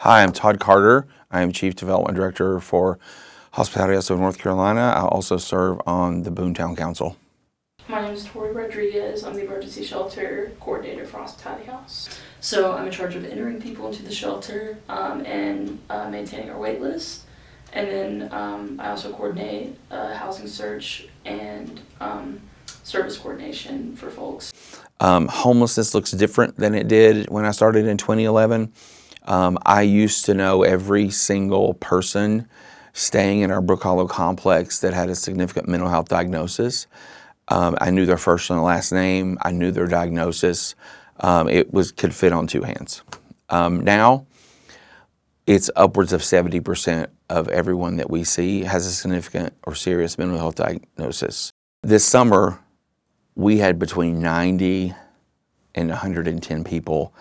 Hi, I'm Todd Carter. I am Chief Development Director for Hospitality of North Carolina. I also serve on the Boontown Council. My name is Tori. I'm the Emergency Shelter Coordinator for Hospitality House. So I'm in charge of entering people into the shelter and maintaining our wait list. And then I also coordinate housing search and service coordination for folks. Homelessness looks different than it did when I started in 2011. I used to know every single person staying in our Brook Hollow complex that had a significant mental health diagnosis. I knew their first and last name. I knew their diagnosis. Could fit on two hands. Now, it's upwards of 70% of everyone that we see has a significant or serious mental health diagnosis. This summer, we had between 90 and 110 people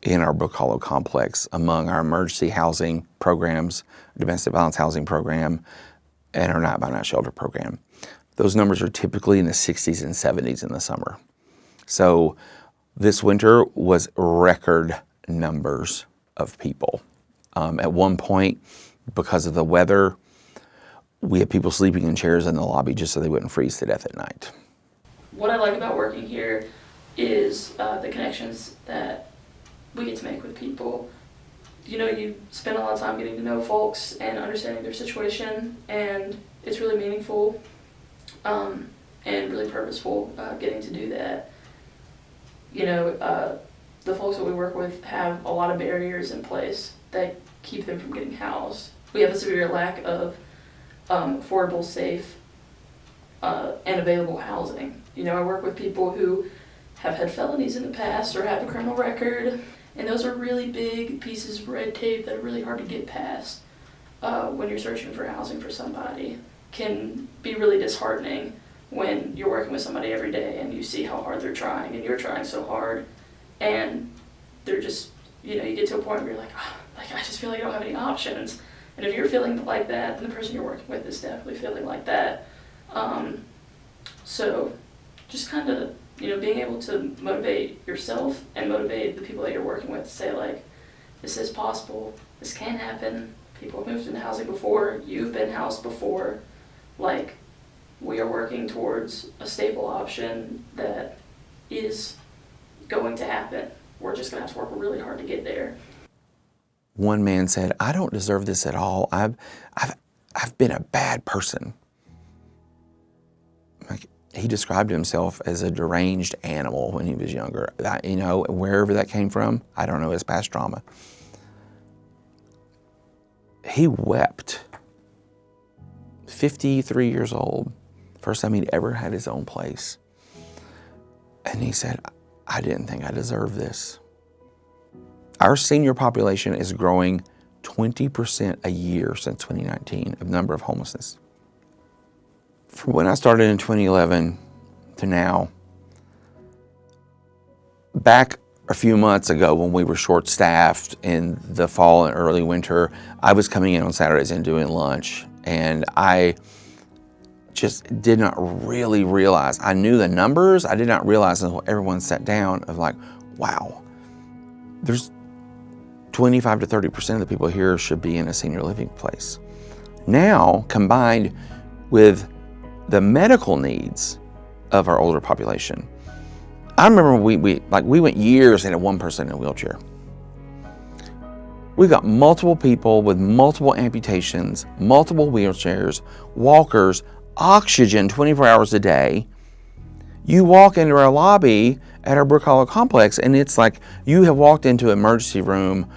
in our Brook Hollow complex among our emergency housing programs, domestic violence housing program, and our night by night shelter program. Those numbers are typically in the 60s and 70s in the summer. So this winter was record numbers of people. At one point, because of the weather, we had people sleeping in chairs in the lobby just so they wouldn't freeze to death at night. What I like about working here is the connections that we get to make with people. You know, you spend a lot of time getting to know folks and understanding their situation, and it's really meaningful and really purposeful getting to do that. You know, the folks that we work with have a lot of barriers in place that keep them from getting housed. We have a severe lack of affordable, safe, and available housing. You know, I work with people who have had felonies in the past or have a criminal record, and those are really big pieces of red tape that are really hard to get past when you're searching for housing for somebody. Can be really disheartening when you're working with somebody every day and you see how hard they're trying and you're trying so hard, and they're just, you know, you get to a point where you're like, I just feel like I don't have any options. And if you're feeling like that, then the person you're working with is definitely feeling like that. So just kind of, you know, being able to motivate yourself and motivate the people that you're working with to say, like, this is possible, this can happen, people have moved into housing before, you've been housed before, like, we are working towards a stable option that is going to happen. We're just gonna have to work really hard to get there. One man said, "I don't deserve this at all. I've been a bad person." Like, he described himself as a deranged animal when he was younger. You know, wherever that came from, I don't know, his past trauma. He wept. 53 years old, first time he'd ever had his own place. And he said, "I didn't think I deserved this." Our senior population is growing 20% a year since 2019 of number of homelessness. From when I started in 2011 to now, back a few months ago when we were short-staffed in the fall and early winter, I was coming in on Saturdays and doing lunch, and I just did not really realize. I knew the numbers, I did not realize until everyone sat down of like, wow, there's 25 to 30% of the people here should be in a senior living place. Now, combined with the medical needs of our older population. I remember we went years and had one person in a wheelchair. We've got multiple people with multiple amputations, multiple wheelchairs, walkers, oxygen 24 hours a day. You walk into our lobby at our Brook Hollow complex and it's like you have walked into an emergency room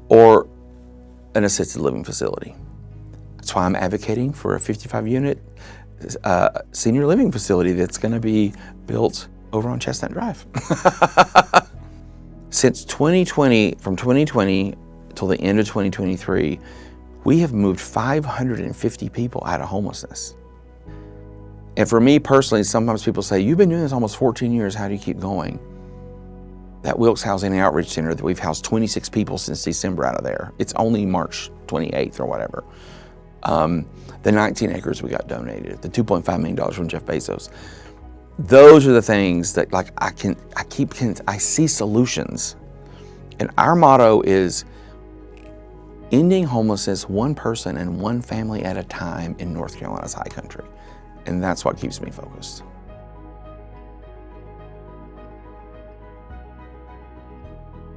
or an assisted living facility. That's why I'm advocating for a 55-unit senior living facility that's going to be built over on Chestnut Drive. Since 2020, from 2020 till the end of 2023, we have moved 550 people out of homelessness. And for me personally, sometimes people say, "You've been doing this almost 14 years, how do you keep going?" That Wilkes Housing and Outreach Center that we've housed 26 people since December out of there. It's only March 28th or whatever. The 19 acres we got donated, the $2.5 million from Jeff Bezos. Those are the things that, like, I see solutions. And our motto is ending homelessness one person and one family at a time in North Carolina's high country. And that's what keeps me focused.